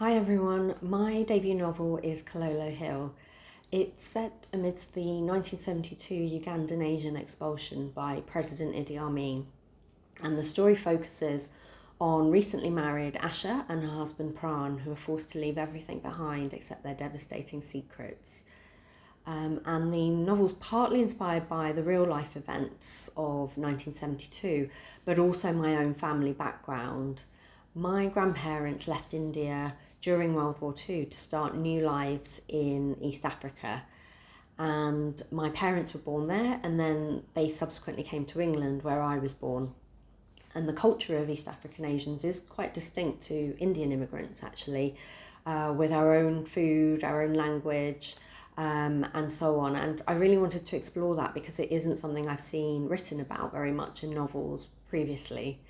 Hi everyone, my debut novel is Kololo Hill. It's set amidst the 1972 Ugandan Asian expulsion by President Idi Amin, and the story focuses on recently married Asha and her husband Pran, who are forced to leave everything behind except their devastating secrets. And the novel's partly inspired by the real life events of 1972, but also my own family background. My grandparents left India during World War II to start new lives in East Africa. And my parents were born there, and then they subsequently came to England, where I was born. And the culture of East African Asians is quite distinct to Indian immigrants, actually, with our own food, our own language, and so on. And I really wanted to explore that because it isn't something I've seen written about very much in novels previously.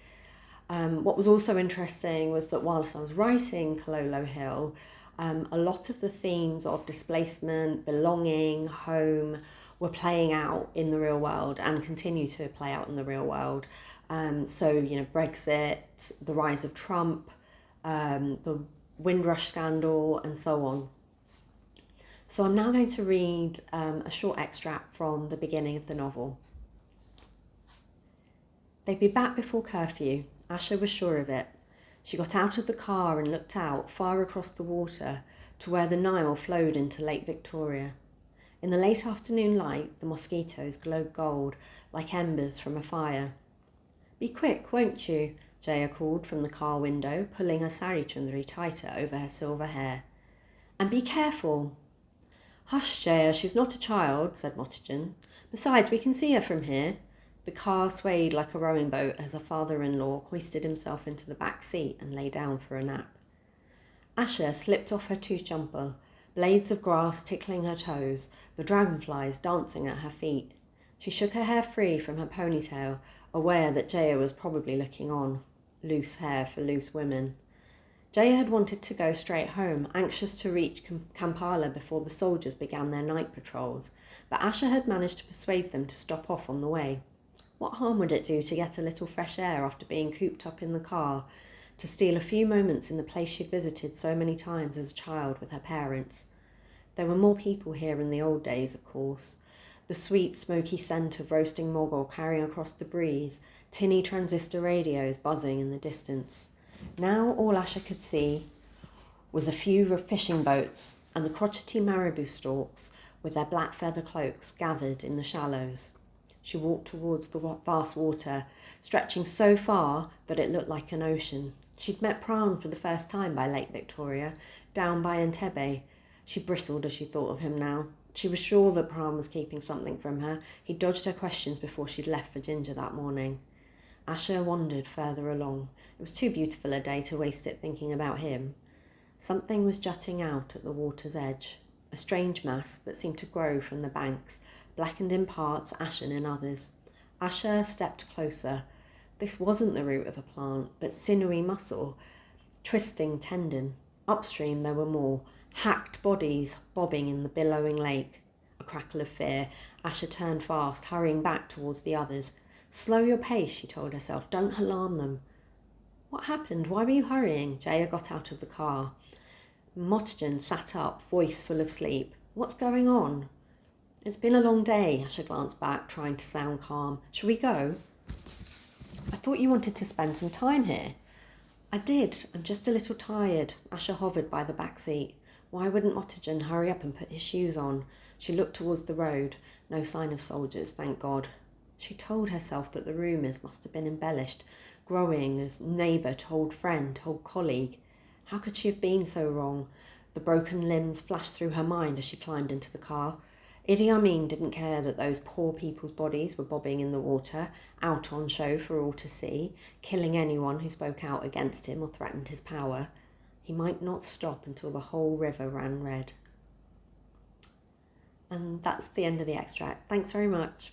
What was also interesting was that whilst I was writing Kololo Hill, a lot of the themes of displacement, belonging, home were playing out in the real world and continue to play out in the real world. Brexit, the rise of Trump, the Windrush scandal, and so on. So I'm now going to read a short extract from the beginning of the novel. They'd be back before curfew. Asha was sure of it. She got out of the car and looked out far across the water to where the Nile flowed into Lake Victoria. In the late afternoon light, the mosquitoes glowed gold like embers from a fire. "Be quick, won't you?" Jaya called from the car window, pulling her sari chundri tighter over her silver hair. "And be careful." "Hush, Jaya, she's not a child," said Motijan. "Besides, we can see her from here." The car swayed like a rowing boat as her father-in-law hoisted himself into the back seat and lay down for a nap. Asha slipped off her tooth jumper, blades of grass tickling her toes, the dragonflies dancing at her feet. She shook her hair free from her ponytail, aware that Jaya was probably looking on. Loose hair for loose women. Jaya had wanted to go straight home, anxious to reach Kampala before the soldiers began their night patrols, but Asha had managed to persuade them to stop off on the way. What harm would it do to get a little fresh air after being cooped up in the car, to steal a few moments in the place she'd visited so many times as a child with her parents? There were more people here in the old days, of course. The sweet, smoky scent of roasting mogul carrying across the breeze, tinny transistor radios buzzing in the distance. Now all Asha could see was a few fishing boats and the crotchety marabou storks with their black feather cloaks gathered in the shallows. She walked towards the vast water, stretching so far that it looked like an ocean. She'd met Pran for the first time by Lake Victoria, down by Entebbe. She bristled as she thought of him now. She was sure that Pran was keeping something from her. He dodged her questions before she'd left for Ginger that morning. Asha wandered further along. It was too beautiful a day to waste it thinking about him. Something was jutting out at the water's edge, a strange mass that seemed to grow from the banks, blackened in parts, ashen in others. Asha stepped closer. This wasn't the root of a plant, but sinewy muscle, twisting tendon. Upstream there were more, hacked bodies bobbing in the billowing lake. A crackle of fear. Asha turned fast, hurrying back towards the others. "Slow your pace," she told herself. "Don't alarm them." "What happened? Why were you hurrying?" Jaya got out of the car. Motijan sat up, voice full of sleep. "What's going on?" "It's been a long day," Asha glanced back, trying to sound calm. "Shall we go?" "I thought you wanted to spend some time here." "I did. I'm just a little tired." Asha hovered by the back seat. Why wouldn't Motijan hurry up and put his shoes on? She looked towards the road. No sign of soldiers, thank God. She told herself that the rumours must have been embellished, growing as neighbour told friend, told colleague. How could she have been so wrong? The broken limbs flashed through her mind as she climbed into the car. Idi Amin didn't care that those poor people's bodies were bobbing in the water, out on show for all to see, killing anyone who spoke out against him or threatened his power. He might not stop until the whole river ran red. And that's the end of the extract. Thanks very much.